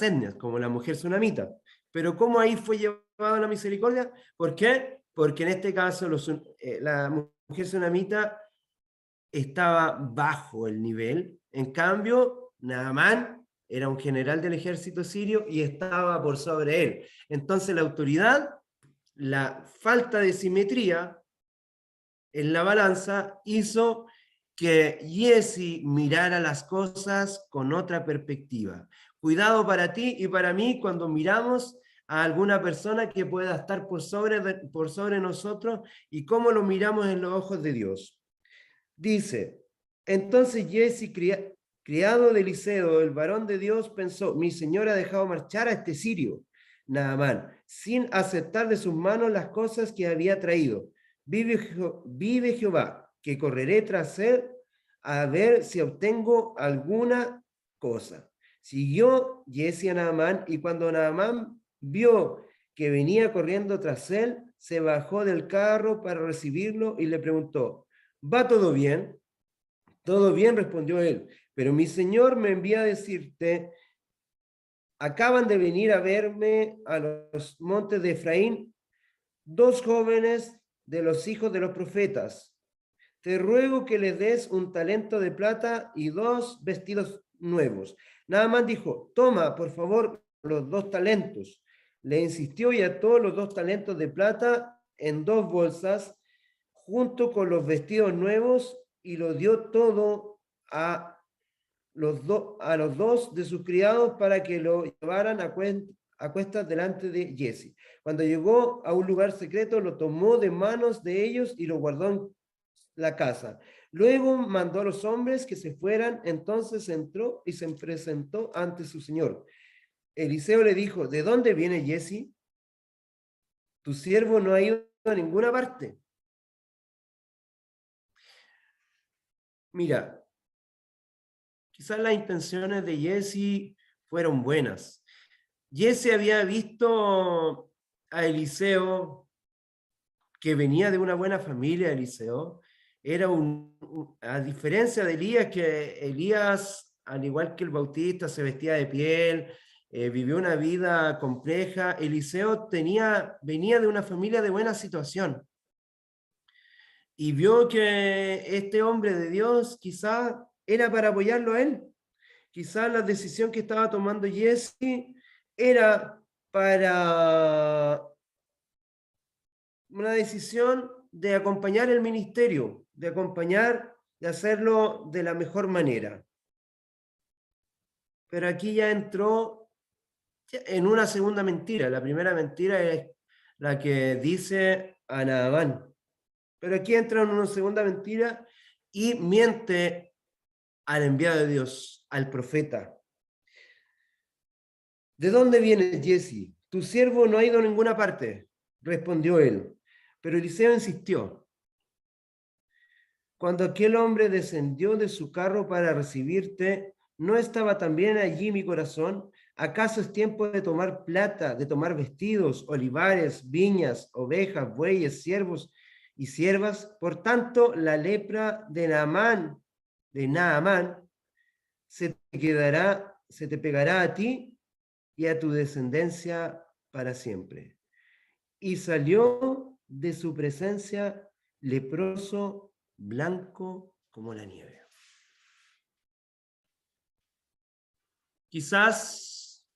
etnias, como la mujer sunamita. Pero ¿cómo ahí fue llevada la misericordia? ¿Por qué? Porque en este caso la mujer sunamita estaba bajo el nivel. En cambio, Naamán era un general del ejército sirio y estaba por sobre él. Entonces la autoridad, la falta de simetría en la balanza hizo que Jesse mirara las cosas con otra perspectiva. Cuidado para ti y para mí cuando miramos a alguna persona que pueda estar por sobre nosotros y cómo lo miramos en los ojos de Dios. Dice, entonces Jesse, criado de Eliseo, el varón de Dios, pensó, mi señor ha dejado marchar a este sirio, Naamán, sin aceptar de sus manos las cosas que había traído. Vive Jehová, que correré tras él a ver si obtengo alguna cosa. Siguió Jesse a Naamán, y cuando Naamán vio que venía corriendo tras él, se bajó del carro para recibirlo y le preguntó, ¿va todo bien? Todo bien, respondió él, pero mi señor me envía a decirte, acaban de venir a verme a los montes de Efraín 2 jóvenes de los hijos de los profetas. Te ruego que les des un talento de plata y 2 vestidos nuevos. Naamán dijo, toma, por favor, los 2 talentos. Le insistió y ató los 2 talentos de plata en 2 bolsas, junto con los vestidos nuevos, y lo dio todo a los 2 de sus criados para que lo llevaran a cuestas delante de Jesse. Cuando llegó a un lugar secreto, lo tomó de manos de ellos y lo guardó en la casa. Luego mandó a los hombres que se fueran, entonces entró y se presentó ante su señor. Eliseo le dijo, ¿de dónde viene Jesse? Tu siervo no ha ido a ninguna parte. Mira, Quizás las intenciones de Jesse fueron buenas. Jesse había visto a Eliseo, que venía de una buena familia. Eliseo era a diferencia de Elías, que Elías, al igual que el Bautista, se vestía de piel, vivió una vida compleja. Eliseo venía de una familia de buena situación. Y vio que este hombre de Dios quizás era para apoyarlo a él. Quizás la decisión que estaba tomando Jesse era para una decisión de acompañar el ministerio, de acompañar, de hacerlo de la mejor manera. Pero aquí ya entró en una segunda mentira. La primera mentira es la que dice a Naamán. Pero aquí entra en una segunda mentira y miente al enviado de Dios, al profeta. ¿De dónde vienes, Jesse? Tu siervo no ha ido a ninguna parte, respondió él. Pero Eliseo insistió. Cuando aquel hombre descendió de su carro para recibirte, ¿no estaba también allí mi corazón? ¿Acaso es tiempo de tomar plata, de tomar vestidos, olivares, viñas, ovejas, bueyes, siervos y siervas? Por tanto, la lepra de Naamán, se te pegará a ti y a tu descendencia para siempre. Y salió de su presencia leproso, blanco como la nieve. Quizás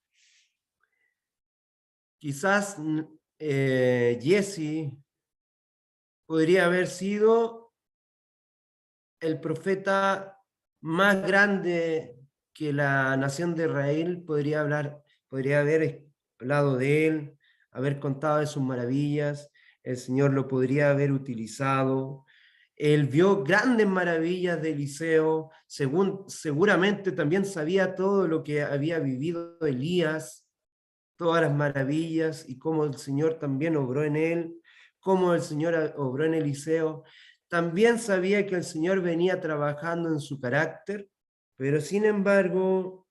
Jesse podría haber sido el profeta más grande que la nación de Israel podría haber hablado de él, haber contado de sus maravillas. El Señor lo podría haber utilizado. Él vio grandes maravillas de Eliseo, seguramente también sabía todo lo que había vivido Elías, todas las maravillas y cómo el Señor también obró en él, cómo el Señor obró en Eliseo. También sabía que el Señor venía trabajando en su carácter, pero sin embargo,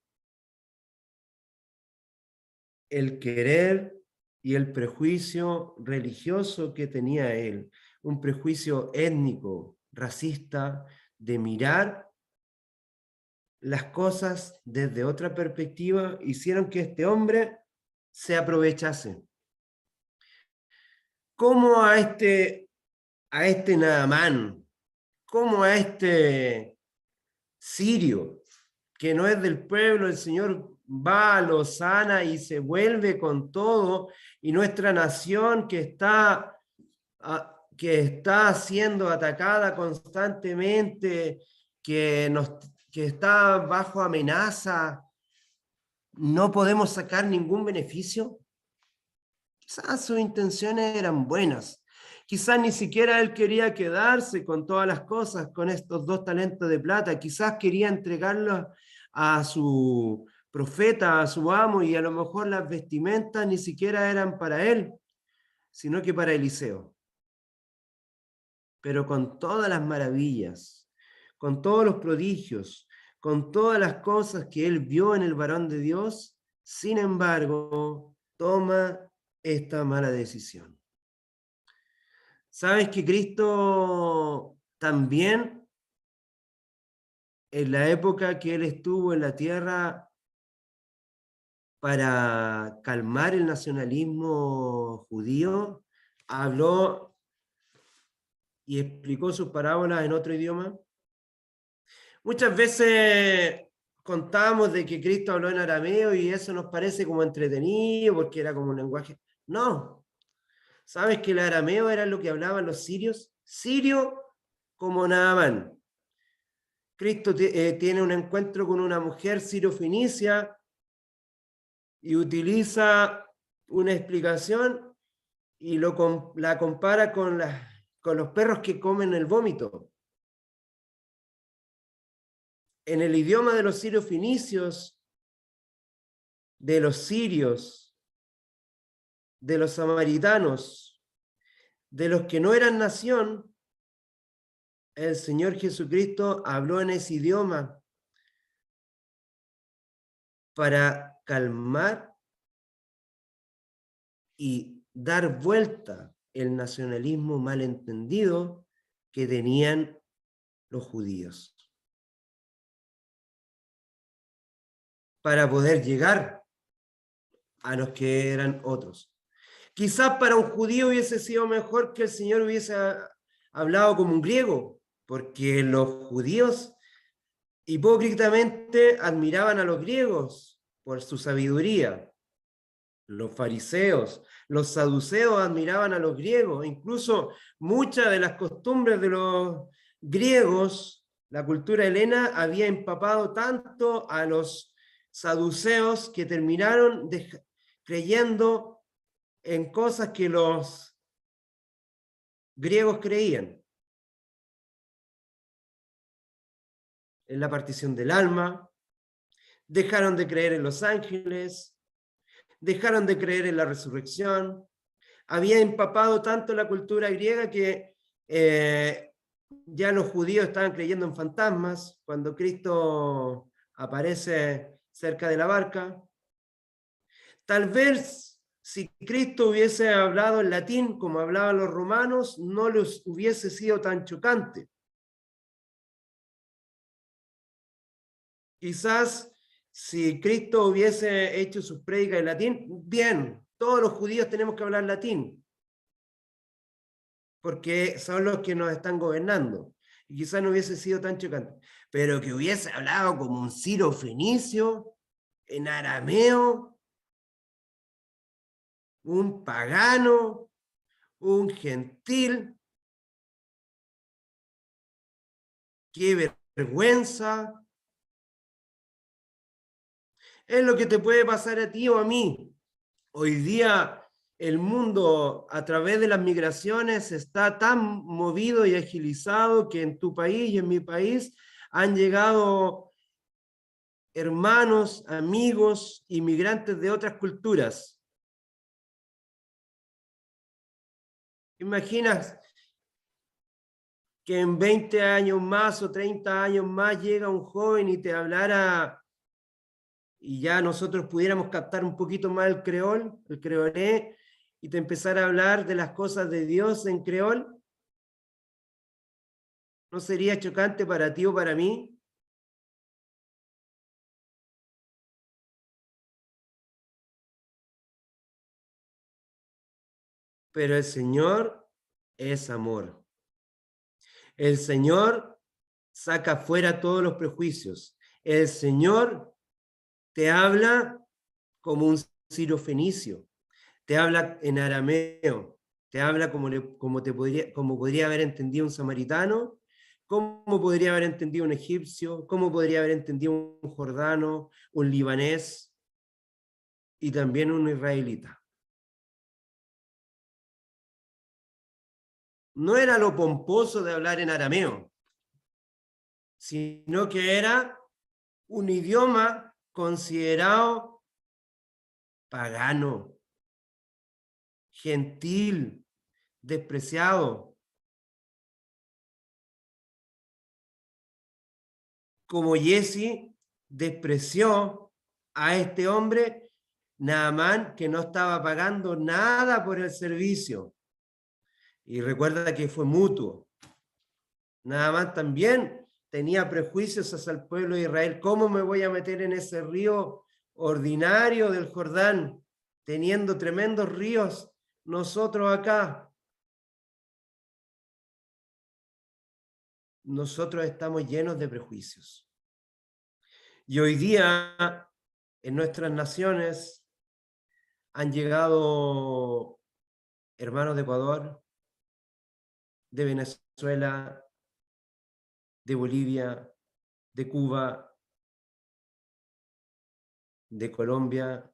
el querer y el prejuicio religioso que tenía él, un prejuicio étnico, racista, de mirar las cosas desde otra perspectiva, hicieron que este hombre se aprovechase. ¿Cómo a este Naamán, cómo a este sirio, que no es del pueblo, el Señor va, lo sana y se vuelve con todo, y nuestra nación que está siendo atacada constantemente, que está bajo amenaza, no podemos sacar ningún beneficio? Quizás sus intenciones eran buenas. Quizás ni siquiera él quería quedarse con todas las cosas, con estos 2 talentos de plata. Quizás quería entregarlos a su profeta, a su amo, y a lo mejor las vestimentas ni siquiera eran para él, sino que para Eliseo. Pero con todas las maravillas, con todos los prodigios, con todas las cosas que él vio en el varón de Dios, sin embargo, toma esta mala decisión. ¿Sabes que Cristo también, en la época que él estuvo en la tierra, para calmar el nacionalismo judío, habló y explicó sus parábolas en otro idioma? Muchas veces contamos de que Cristo habló en arameo y eso nos parece como entretenido porque era como un lenguaje. No. ¿Sabes que el arameo era lo que hablaban los sirios? Sirio como Naamán. Cristo tiene un encuentro con una mujer sirio-fenicia y utiliza una explicación y la compara con los perros que comen el vómito. En el idioma de los sirio-fenicios, de los sirios, de los samaritanos, de los que no eran nación, el Señor Jesucristo habló en ese idioma para calmar y dar vuelta el nacionalismo malentendido que tenían los judíos, para poder llegar a los que eran otros. Quizás para un judío hubiese sido mejor que el Señor hubiese hablado como un griego, porque los judíos hipócritamente admiraban a los griegos por su sabiduría. Los fariseos, los saduceos admiraban a los griegos. Incluso muchas de las costumbres de los griegos, la cultura helena, había empapado tanto a los saduceos que terminaron creyendo en cosas que los griegos creían. En la partición del alma, dejaron de creer en los ángeles, dejaron de creer en la resurrección. Había empapado tanto la cultura griega que ya los judíos estaban creyendo en fantasmas cuando Cristo aparece cerca de la barca. Tal vez si Cristo hubiese hablado en latín como hablaban los romanos, no les hubiese sido tan chocante. Quizás si Cristo hubiese hecho sus prédicas en latín, bien, todos los judíos tenemos que hablar latín, porque son los que nos están gobernando. Y quizás no hubiese sido tan chocante. Pero que hubiese hablado como un Ciro Fenicio, en arameo, un pagano, un gentil. ¡Qué vergüenza! Es lo que te puede pasar a ti o a mí. Hoy día el mundo a través de las migraciones está tan movido y agilizado que en tu país y en mi país han llegado hermanos, amigos, inmigrantes de otras culturas. ¿Imaginas que en 20 años más o 30 años más llega un joven y te hablara y ya nosotros pudiéramos captar un poquito más el creol, el creolé, y te empezara a hablar de las cosas de Dios en creol? ¿No sería chocante para ti o para mí? Pero el Señor es amor. El Señor saca fuera todos los prejuicios. El Señor te habla como un Ciro Fenicio, te habla en arameo, te habla como podría haber entendido un samaritano, como podría haber entendido un egipcio, como podría haber entendido un jordano, un libanés y también un israelita. No era lo pomposo de hablar en arameo, sino que era un idioma considerado pagano, gentil, despreciado. Como Jesse despreció a este hombre, Naamán, que no estaba pagando nada por el servicio. Y recuerda que fue mutuo. Naamán también tenía prejuicios hacia el pueblo de Israel. ¿Cómo me voy a meter en ese río ordinario del Jordán, teniendo tremendos ríos nosotros acá? Nosotros estamos llenos de prejuicios. Y hoy día, en nuestras naciones, han llegado hermanos de Ecuador, de Venezuela, de Bolivia, de Cuba, de Colombia,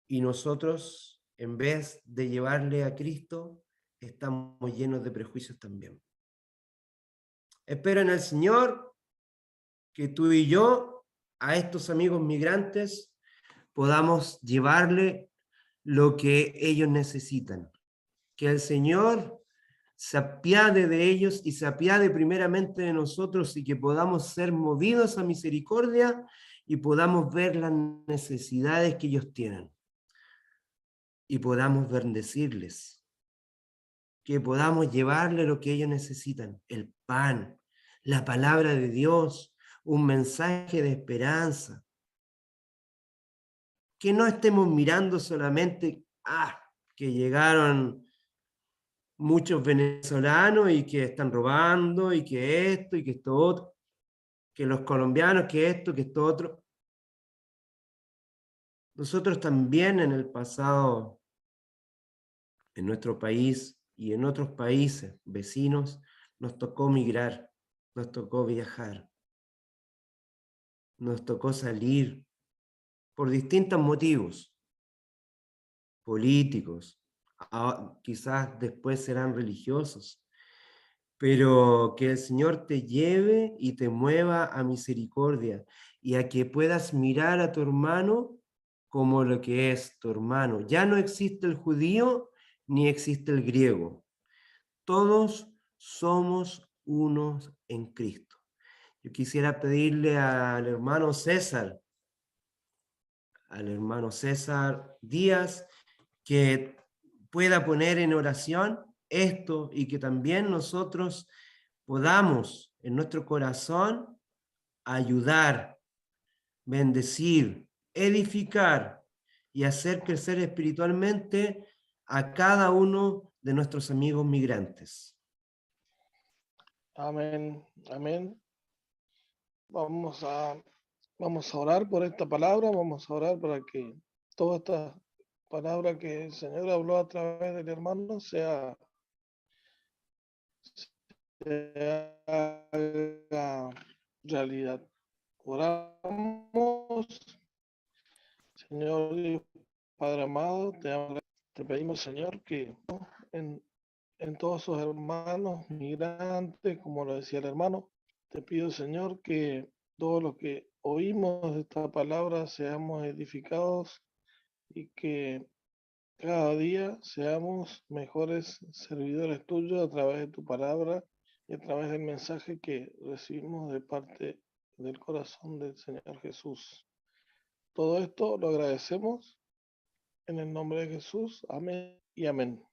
y nosotros, en vez de llevarle a Cristo, estamos llenos de prejuicios también. Espero en el Señor que tú y yo, a estos amigos migrantes, podamos llevarle lo que ellos necesitan. Que el Señor se apiade de ellos y se apiade primeramente de nosotros y que podamos ser movidos a misericordia y podamos ver las necesidades que ellos tienen y podamos bendecirles, que podamos llevarle lo que ellos necesitan, el pan, la palabra de Dios, un mensaje de esperanza. Que no estemos mirando solamente, que llegaron muchos venezolanos y que están robando y que esto y que esto otro, que los colombianos, que esto, que esto otro. Nosotros también en el pasado, en nuestro país y en otros países vecinos, nos tocó migrar, nos tocó viajar, nos tocó salir por distintos motivos políticos, quizás después serán religiosos, pero que el Señor te lleve y te mueva a misericordia y a que puedas mirar a tu hermano como lo que es tu hermano. Ya no existe el judío ni existe el griego. Todos somos unos en Cristo. Yo quisiera pedirle al hermano César Díaz, que pueda poner en oración esto y que también nosotros podamos en nuestro corazón ayudar, bendecir, edificar y hacer crecer espiritualmente a cada uno de nuestros amigos migrantes. Amén, amén. Vamos a orar por esta palabra, vamos a orar para que toda esta palabra que el Señor habló a través del hermano se haga realidad. Oramos, Señor y Padre amado, te pedimos, Señor, que en todos sus hermanos migrantes, como lo decía el hermano, te pido, Señor, que todo lo que oímos de esta palabra seamos edificados y que cada día seamos mejores servidores tuyos a través de tu palabra y a través del mensaje que recibimos de parte del corazón del Señor Jesús. Todo esto lo agradecemos en el nombre de Jesús. Amén y amén.